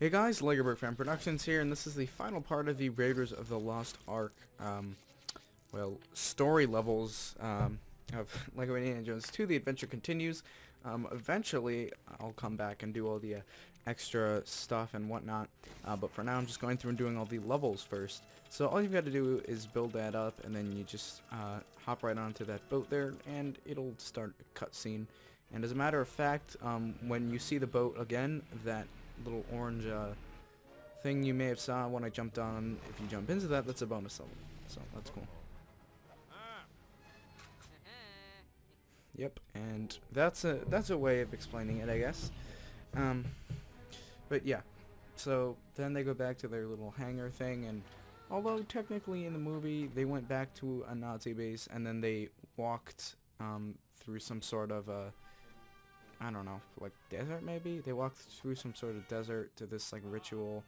Hey guys, LEGO Fan Productions here, and this is the final part of the Raiders of the Lost Ark, story levels of LEGO Indiana Jones 2. The adventure continues. Eventually, I'll come back and do all the extra stuff and whatnot, but for now I'm just going through and doing all the levels first. So all you've got to do is build that up, and then you just hop right onto that boat there, and it'll start a cutscene. And as a matter of fact, when you see the boat again, that little orange thing you may have saw when I jumped on, if you jump into that, that's a bonus level. So that's cool. Yep, and that's a way of explaining it, I guess. But yeah, so then they go back to their little hangar thing, and although technically in the movie they went back to a Nazi base and then they walked through some sort of I don't know, like desert maybe? They walked through some sort of desert to this like ritual,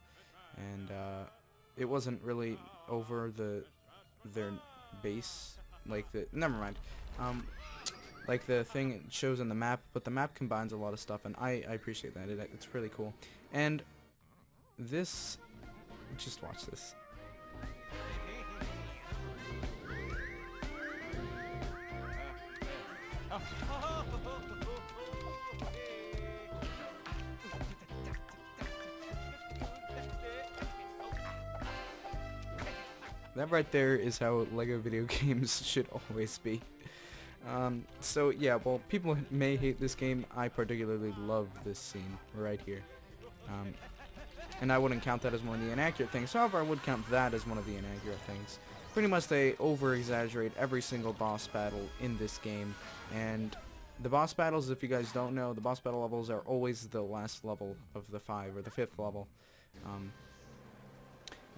and it wasn't really over their base, like never mind. Like the thing it shows on the map, but the map combines a lot of stuff, and I appreciate that. It's really cool. And this, just watch this. That right there is how LEGO video games should always be. So yeah, well, people may hate this game. I particularly love this scene right here. And I wouldn't count that as one of the inaccurate things. However, I would count that as one of the inaccurate things. Pretty much they over-exaggerate every single boss battle in this game. And the boss battles, if you guys don't know, the boss battle levels are always the last level of the 5 or the 5th level.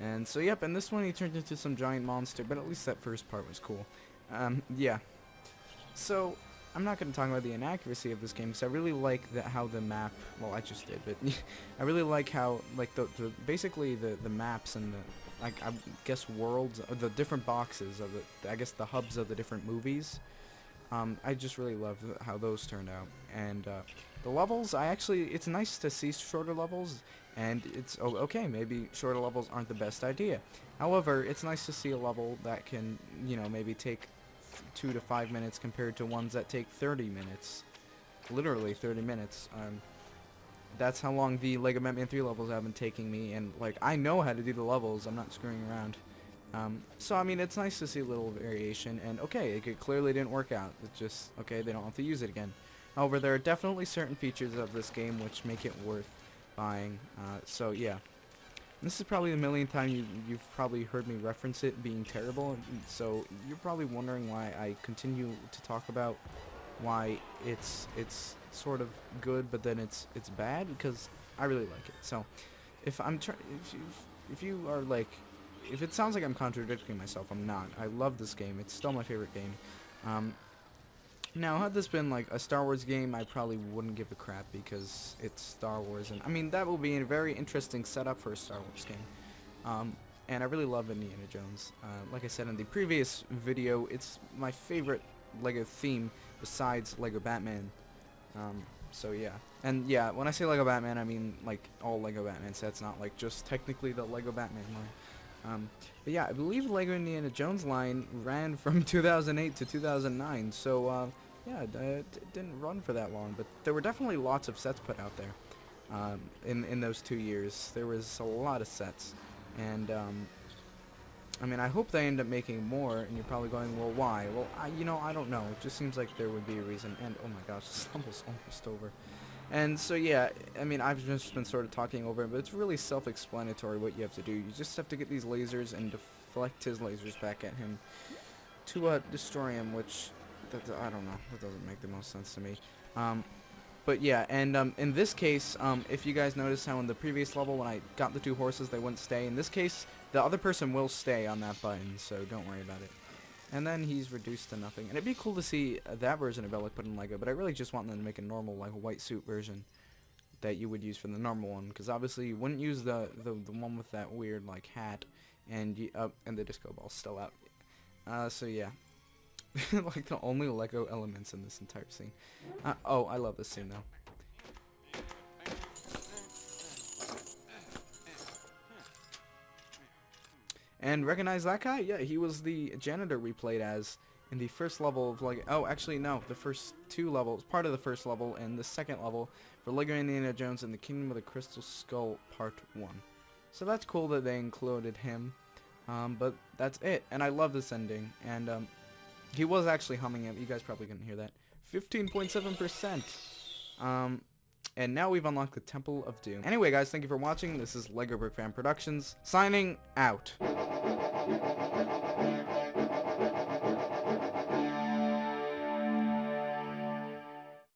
And so, yep, and this one he turned into some giant monster, but at least that first part was cool. Yeah. So, I'm not going to talk about the inaccuracy of this game, because I really like how the map, well, I just did, but I really like how, like, basically the maps and the, like, I guess worlds, or the different boxes of I guess the hubs of the different movies. I just really love how those turned out. And the levels, it's nice to see shorter levels, and it's okay, maybe shorter levels aren't the best idea. However, it's nice to see a level that can, you know, maybe take 2 to 5 minutes compared to ones that take 30 minutes. Literally 30 minutes. That's how long the LEGO Batman 3 levels have been taking me, and like, I know how to do the levels, I'm not screwing around. So I mean, it's nice to see a little variation, and okay, it clearly didn't work out. It's just, okay, they don't have to use it again. However, there are definitely certain features of this game which make it worth buying, so yeah. This is probably the millionth time you've probably heard me reference it being terrible, so you're probably wondering why I continue to talk about why it's sort of good, but then it's bad, because I really like it. So, if you are like, if it sounds like I'm contradicting myself, I'm not. I love this game. It's still my favorite game. Now, had this been like a Star Wars game, I probably wouldn't give a crap because it's Star Wars, and I mean, that will be a very interesting setup for a Star Wars game. And I really love Indiana Jones. Like I said in the previous video, it's my favorite LEGO theme besides LEGO Batman. So yeah. And yeah, when I say LEGO Batman, I mean like all LEGO Batman sets, not like just technically the LEGO Batman line. But yeah, I believe the LEGO Indiana Jones line ran from 2008 to 2009, so yeah, it didn't run for that long, but there were definitely lots of sets put out there in those 2 years. There was a lot of sets, and I mean, I hope they end up making more, and you're probably going, well, why? Well, you know, I don't know. It just seems like there would be a reason, and oh my gosh, this level's almost over. And so yeah, I mean, I've just been sort of talking over it, but it's really self-explanatory what you have to do. You just have to get these lasers and deflect his lasers back at him to destroy him, which, I don't know, that doesn't make the most sense to me. But yeah, and in this case, if you guys notice how in the previous level when I got the 2 horses, they wouldn't stay. In this case, the other person will stay on that button, so don't worry about it. And then he's reduced to nothing. And it'd be cool to see that version of Belloq put in LEGO, but I really just want them to make a normal, like, white suit version that you would use for the normal one, because obviously you wouldn't use the one with that weird, like, hat, and the disco ball's still out. So yeah. Like, the only LEGO elements in this entire scene. Oh, I love this scene, though. And recognize that guy? Yeah, he was the janitor we played as in the first level of like, oh, actually no, the first 2 levels, part of the first level and the second level for LEGO Indiana Jones and the Kingdom of the Crystal Skull Part 1. So that's cool that they included him. But that's it, and I love this ending, and he was actually humming it. You guys probably couldn't hear that. 15.7%. And now we've unlocked the Temple of Doom. Anyway, guys, thank you for watching. This is LEGO Brick Fan Productions, signing out.